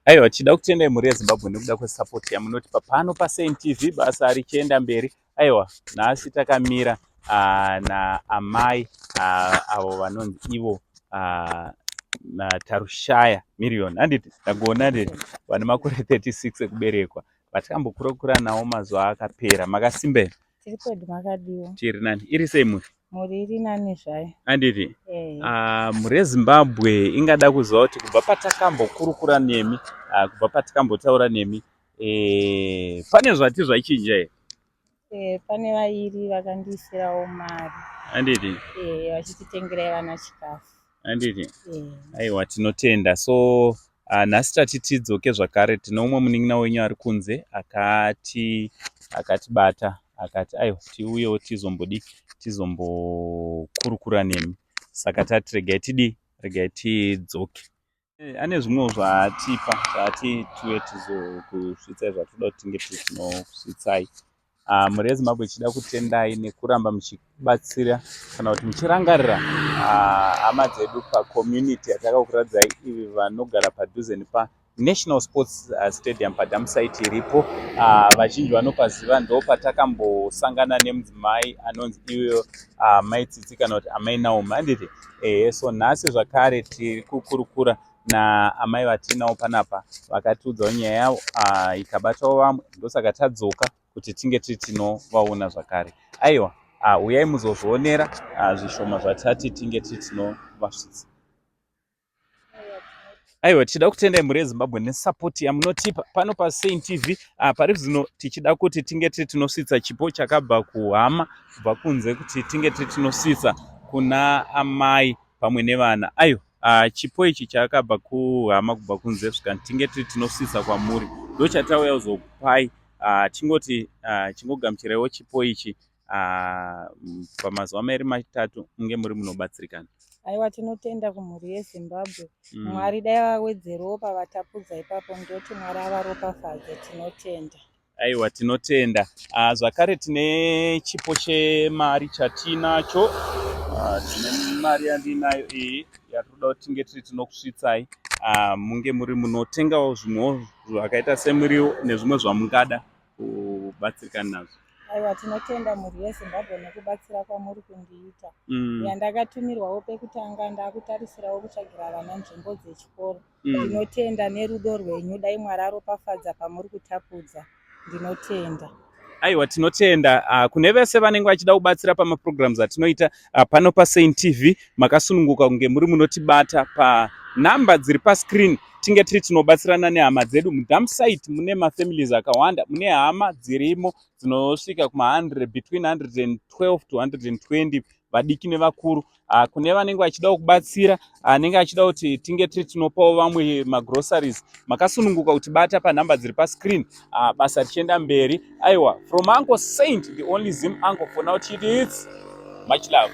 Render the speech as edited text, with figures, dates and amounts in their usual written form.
Aiwa, chida kutendai mhuri yeZimbabwe nekuda kwesapoti yamunotipa pano paSaint TV, basa richienda mberi. Aiwa, nhasi takamira naamai avo vanonzi ivo Tarushaya Million. Handiti ndakuona handiti vane makore 36 ekuberekwa. Vatakambokura nawo mazuva akapera. Makasimba here? Tiri kwedu makadiwa. Tiri nani. Iri sei mhuri? Mhuri iri nani zvayo. Handiti mhuri yeZimbabwe ingada kuziva kuti kubva patakambokurukura nemi, kubva patakambotaura nemi, pane zvati zvachinja here? Pane vairi vakandiisirawo mari. Handiti vachititengerai vana chikafu. handiti aiwa, tinotenda. So nhasi tati tidzoke zvakare. Tino umwe munin'ina wenyu ari kunze akatibata akati aiwa tiuyewo tizombokurukura nemi. Saka tati regai tidzoke. Ane zvimwewo zvaatipa zvaati tiwe tizokusvitsai zvatoda kuti tinge tichinosvitsai. Mhuri yeZimbabwe ichida kutendai nekuramba muchibatsira kana kuti muchirangarira hama dzedu pacommunity yatakakuradzai ivi vanogara padhuze nepaNational Sports Stadium paDam site iripo. Vazhinji vanopaziva ndo patakambosangana nemudzimai anonzi iweyo maitsitsi kana kuti amai Naomi. Handiti so nhasi zvakare tiri kukurukura naamai vatinawo panapa vakatiudzawo nyaya yavo ikabatawo vamwe, ndosaka tadzoka kuti tinge tinovaona zvakare. Aiwa, uyai muzozvionera zvishoma zvatati tinge tinovatsvitsa. Aiwa, tichida kutendai mhuri yeZimbabwe nesapoti yamunotipa pano paSaint TV. Pari zvino tichida kuti tinge tinosvitsa chipo chakabva kuhama kubva kunze kuti tinge tinosvitsa kuna amai pamwe nevana. Aiwa, chipo ichi chakabva kuhama kubva kunze svika tinge tinosvitsa kwamuri ndo chatauya kuzokupai. Tingoti chingogamuchiraiwo chipo ichi pamazuva mairi matatu munge muri munobatsirikana. Aiwa, tinotenda kumhuri yeZimbabwe. Mwari dai vawedzerewo pavatapudza ipapo, ndoti Mwari avaropafadze. Tinotenda. Aiwa, tinotenda. Zvakare tine chipo chemari chatinacho. Tine mari yandinayo iyi yatoda kuti tinge tinokusvitsai. Munge muri munotengawo zvimwewo zvakaita semuriwo nezvimwe zvamungada kubatsirikana nazvo. Aiwa, tinotenda mhuri yeZimbabwe nekubatsira kwamuri kundiita. Ndakatumirwawo pekutanga ndakutarisirawo kutsvagira vana nzvimbo dzechikoro. Ndinotenda nerudo rwenyu, dai Mwari aropafadza pamuri kutapudza. Ndinotenda. Aiwa, tinotenda. Kune vese vanenge vachida kubatsira pamaprograms atinoita pano paSaint TV, makasununguka kunge muri munotibata panhamba dziri pascreen. Tinge tinobatsirana nehama dzedu. MuDam site mune mafamilies akawanda, mune hama dzirimo dzinosvika kuma100, between 112 to 120, vadiki nevakuru. Kune vanenge vachida kubatsira, anenge achida kuti tinge tinopawo vamwe magroceries, makasununguka kuti bata panhamba dziri pascreen. Basa richienda mberi. Aiwa, from Uncle Saint, the only Zim uncle for now, it's much love.